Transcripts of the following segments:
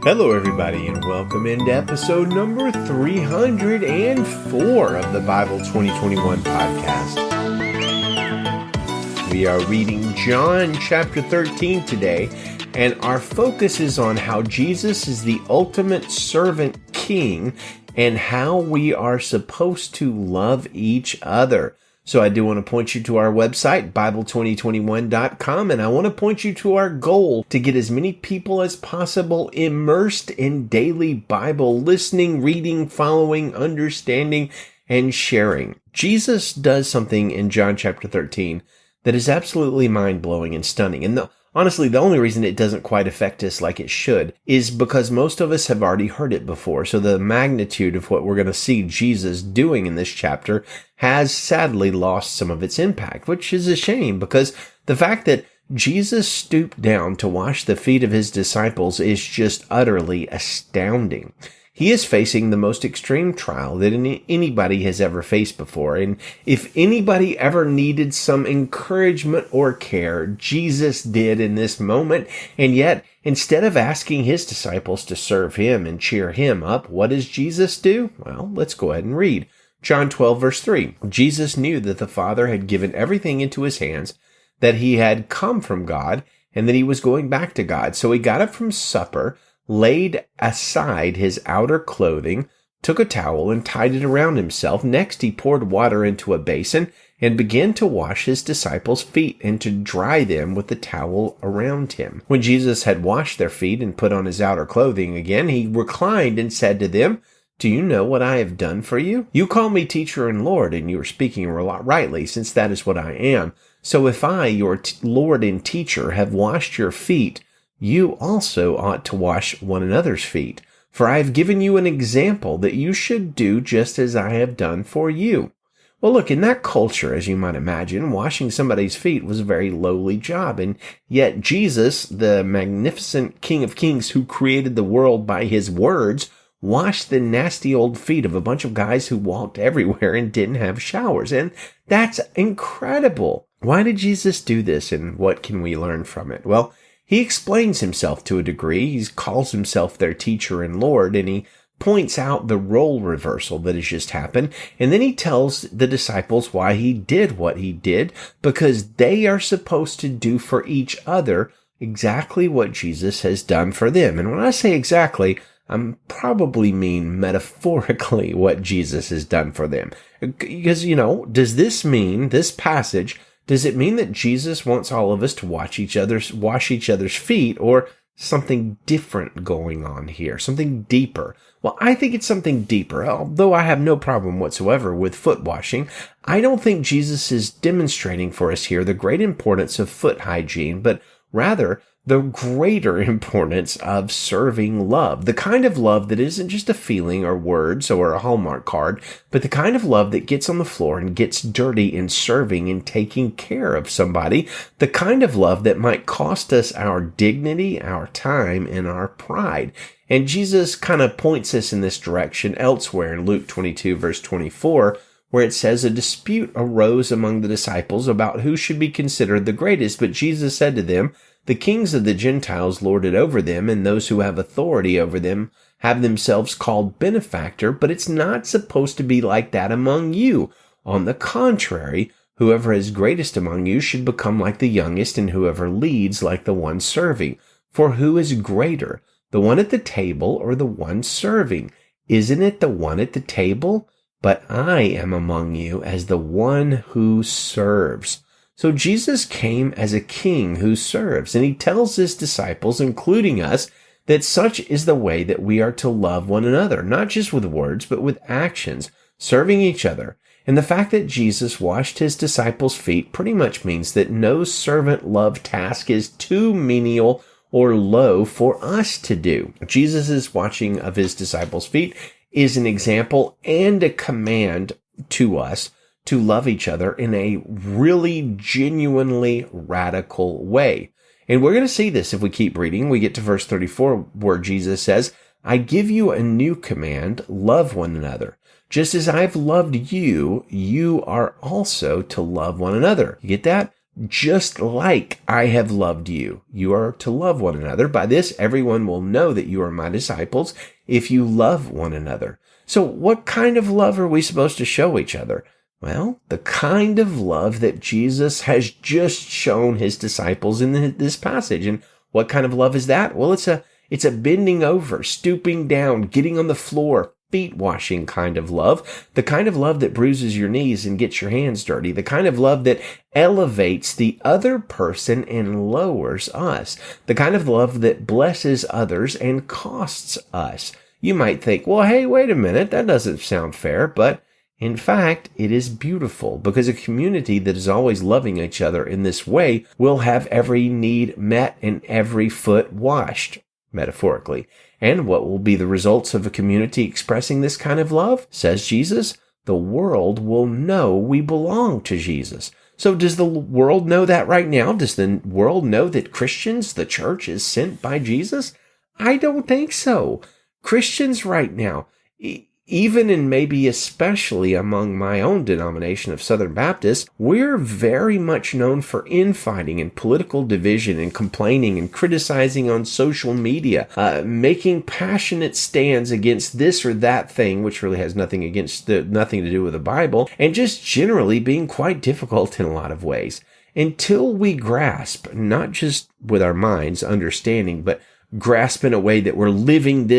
Hello everybody and welcome into episode number 304 of the Bible 2021 podcast. We are reading John chapter 13 today, and our focus is on how Jesus is the ultimate servant king and how we are supposed to love each other. So I do want to point you to our website, Bible2021.com, and I want to point you to our goal to get as many people as possible immersed in daily Bible listening, reading, following, understanding, and sharing. Jesus does something in John chapter 13 that is absolutely mind-blowing and stunning. And honestly, the only reason it doesn't quite affect us like it should is because most of us have already heard it before. So the magnitude of what we're going to see Jesus doing in this chapter has sadly lost some of its impact, which is a shame because the fact that Jesus stooped down to wash the feet of his disciples is just utterly astounding. He is facing the most extreme trial that anybody has ever faced before. And if anybody ever needed some encouragement or care, Jesus did in this moment. And yet, instead of asking his disciples to serve him and cheer him up, what does Jesus do? Well, let's go ahead and read. John 12, verse 3. Jesus knew that the Father had given everything into his hands, that he had come from God, and that he was going back to God. So he got up from supper, laid aside his outer clothing, took a towel and tied it around himself. Next, he poured water into a basin and began to wash his disciples' feet and to dry them with the towel around him. When Jesus had washed their feet and put on his outer clothing again, he reclined and said to them, "Do you know what I have done for you? You call me teacher and Lord, and you are speaking rightly, since that is what I am. So if I, your Lord and teacher, have washed your feet, you also ought to wash one another's feet. For I have given you an example that you should do just as I have done for you." Well, look, in that culture, as you might imagine, washing somebody's feet was a very lowly job. And yet Jesus, the magnificent King of Kings who created the world by his words, washed the nasty old feet of a bunch of guys who walked everywhere and didn't have showers. And that's incredible. Why did Jesus do this, and what can we learn from it? Well, he explains himself to a degree. He calls himself their teacher and Lord, and he points out the role reversal that has just happened. And then he tells the disciples why he did what he did, because they are supposed to do for each other exactly what Jesus has done for them. And when I say exactly, I'm probably mean metaphorically what Jesus has done for them. Because, does this mean, this passage, does it mean that Jesus wants all of us to wash each other's feet, or something different going on here, something deeper? Well, I think it's something deeper. Although I have no problem whatsoever with foot washing, I don't think Jesus is demonstrating for us here the great importance of foot hygiene, but rather the greater importance of serving love, the kind of love that isn't just a feeling or words or a Hallmark card, but the kind of love that gets on the floor and gets dirty in serving and taking care of somebody, the kind of love that might cost us our dignity, our time, and our pride. And Jesus kind of points us in this direction elsewhere in Luke 22, verse 24, where it says, "A dispute arose among the disciples about who should be considered the greatest, but Jesus said to them, the kings of the Gentiles lord it over them, and those who have authority over them have themselves called benefactor, but it's not supposed to be like that among you. On the contrary, whoever is greatest among you should become like the youngest, and whoever leads like the one serving. For who is greater, the one at the table or the one serving? Isn't it the one at the table? But I am among you as the one who serves." So Jesus came as a king who serves, and he tells his disciples, including us, that such is the way that we are to love one another, not just with words, but with actions, serving each other. And the fact that Jesus washed his disciples' feet pretty much means that no servant love task is too menial or low for us to do. Jesus' washing of his disciples' feet is an example and a command to us to love each other in a really genuinely radical way. And we're going to see this if we keep reading. We get to verse 34 where Jesus says, "I give you a new command, love one another. Just as I've loved you, you are also to love one another." You get that? just like I have loved you. You are to love one another. By this, everyone will know that you are my disciples if you love one another. So what kind of love are we supposed to show each other? Well, the kind of love that Jesus has just shown his disciples in this passage. And what kind of love is that? Well, it's a bending over, stooping down, getting on the floor, feet washing kind of love, the kind of love that bruises your knees and gets your hands dirty, the kind of love that elevates the other person and lowers us, the kind of love that blesses others and costs us. You might think, well, hey, wait a minute, that doesn't sound fair, but in fact, it is beautiful, because a community that is always loving each other in this way will have every need met and every foot washed, metaphorically. And what will be the results of a community expressing this kind of love? Says Jesus, the world will know we belong to Jesus. So does the world know that right now? Does the world know that Christians, the church, is sent by Jesus? I don't think so. Christians right now, even and maybe especially among my own denomination of Southern Baptists, we're very much known for infighting and political division and complaining and criticizing on social media, making passionate stands against this or that thing, which really has nothing to do with the Bible, and just generally being quite difficult in a lot of ways. Until we grasp, not just with our minds, understanding, but grasp in a way that we're living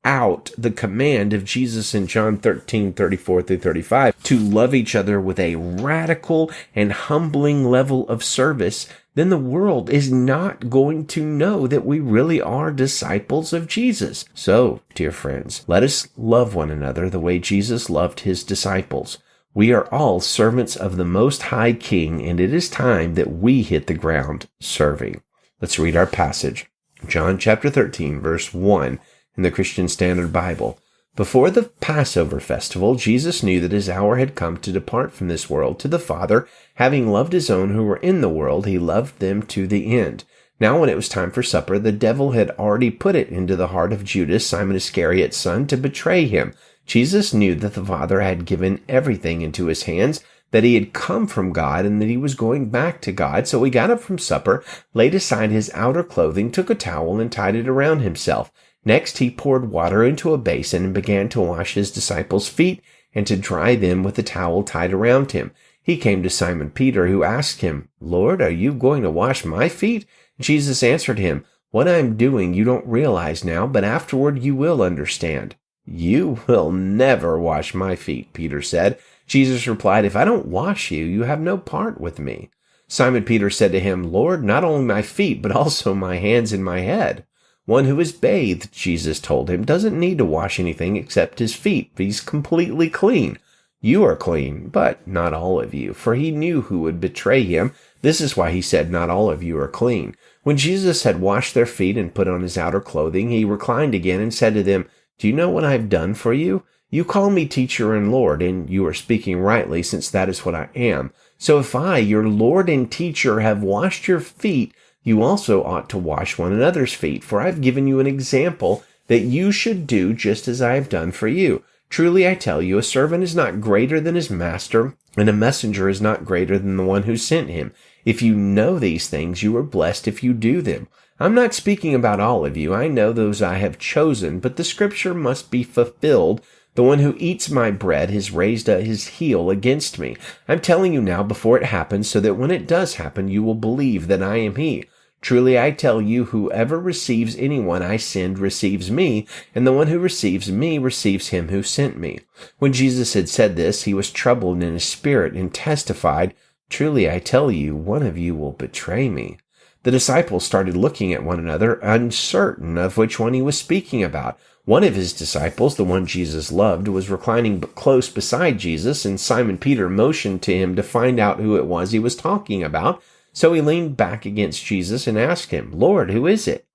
out the command of Jesus in John 13:34-35 to love each other with a radical and humbling level of service, then the world is not going to know that we really are disciples of Jesus. So, dear friends, let us love one another the way Jesus loved his disciples. We are all servants of the Most High King, and it is time that we hit the ground serving. Let's read our passage. John chapter 13, verse 1. In the Christian Standard Bible. Before the Passover festival, Jesus knew that his hour had come to depart from this world to the Father. Having loved his own who were in the world, he loved them to the end. Now when it was time for supper, the devil had already put it into the heart of Judas, Simon Iscariot's son, to betray him. Jesus knew that the Father had given everything into his hands, that he had come from God, and that he was going back to God. So he got up from supper, laid aside his outer clothing, took a towel, and tied it around himself. Next, he poured water into a basin and began to wash his disciples' feet and to dry them with the towel tied around him. He came to Simon Peter, who asked him, Lord, are you going to wash my feet? Jesus answered him, What I am doing you don't realize now, but afterward you will understand. You will never wash my feet, Peter said. Jesus replied, If I don't wash you, you have no part with me. Simon Peter said to him, Lord, not only my feet, but also my hands and my head. One who is bathed, Jesus told him, doesn't need to wash anything except his feet. He's completely clean. You are clean, but not all of you, for he knew who would betray him. This is why he said, not all of you are clean. When Jesus had washed their feet and put on his outer clothing, he reclined again and said to them, Do you know what I have done for you? You call me teacher and Lord, and you are speaking rightly, since that is what I am. So if I, your Lord and teacher, have washed your feet, you also ought to wash one another's feet, for I have given you an example that you should do just as I have done for you. Truly I tell you, a servant is not greater than his master, and a messenger is not greater than the one who sent him. If you know these things, you are blessed if you do them. I'm not speaking about all of you. I know those I have chosen, but the scripture must be fulfilled. The one who eats my bread has raised his heel against me. I'm telling you now before it happens, so that when it does happen, you will believe that I am he. Truly I tell you, whoever receives anyone I send receives me, and the one who receives me receives him who sent me. When Jesus had said this, he was troubled in his spirit and testified, Truly I tell you, one of you will betray me. The disciples started looking at one another, uncertain of which one he was speaking about. One of his disciples, the one Jesus loved, was reclining close beside Jesus, and Simon Peter motioned to him to find out who it was he was talking about. So he leaned back against Jesus and asked him, Lord, who is it?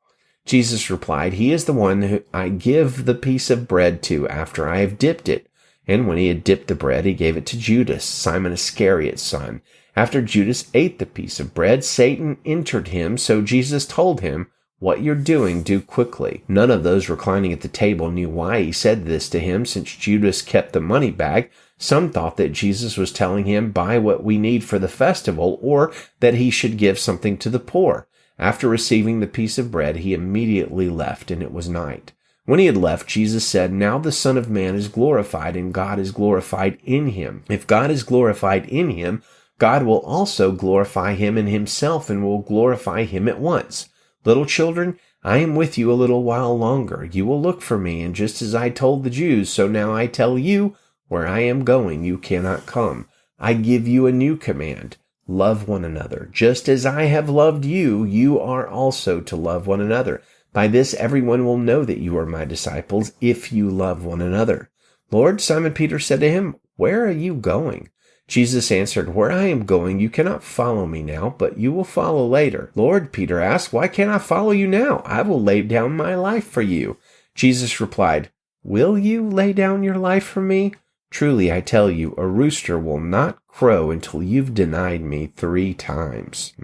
Jesus replied, He is the one who I give the piece of bread to after I have dipped it. And when he had dipped the bread, he gave it to Judas, Simon Iscariot's son. After Judas ate the piece of bread, Satan entered him, so Jesus told him, What you're doing, do quickly. None of those reclining at the table knew why he said this to him, since Judas kept the money bag. Some thought that Jesus was telling him, buy what we need for the festival, or that he should give something to the poor. After receiving the piece of bread, he immediately left, and it was night. When he had left, Jesus said, now the Son of Man is glorified, and God is glorified in him. If God is glorified in him, God will also glorify him in himself, and will glorify him at once. Little children, I am with you a little while longer. You will look for me, and just as I told the Jews, so now I tell you, where I am going, you cannot come. I give you a new command. Love one another. Just as I have loved you, you are also to love one another. By this everyone will know that you are my disciples, if you love one another. Lord, Simon Peter said to him, where are you going? Jesus answered, where I am going, you cannot follow me now, but you will follow later. Lord, Peter asked, why can't I follow you now? I will lay down my life for you. Jesus replied, will you lay down your life for me? Truly, I tell you, a rooster will not crow until you've denied me 3 times.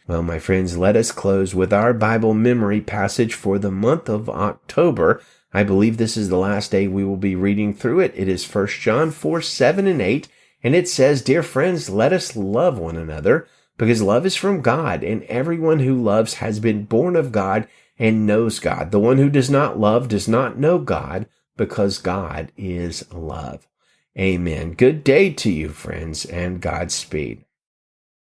Well, my friends, let us close with our Bible memory passage for the month of October. I believe this is the last day we will be reading through it. It is 1 John 4, 7, and 8. And it says, dear friends, let us love one another, because love is from God, and everyone who loves has been born of God and knows God. The one who does not love does not know God, because God is love. Amen. Good day to you, friends, and Godspeed.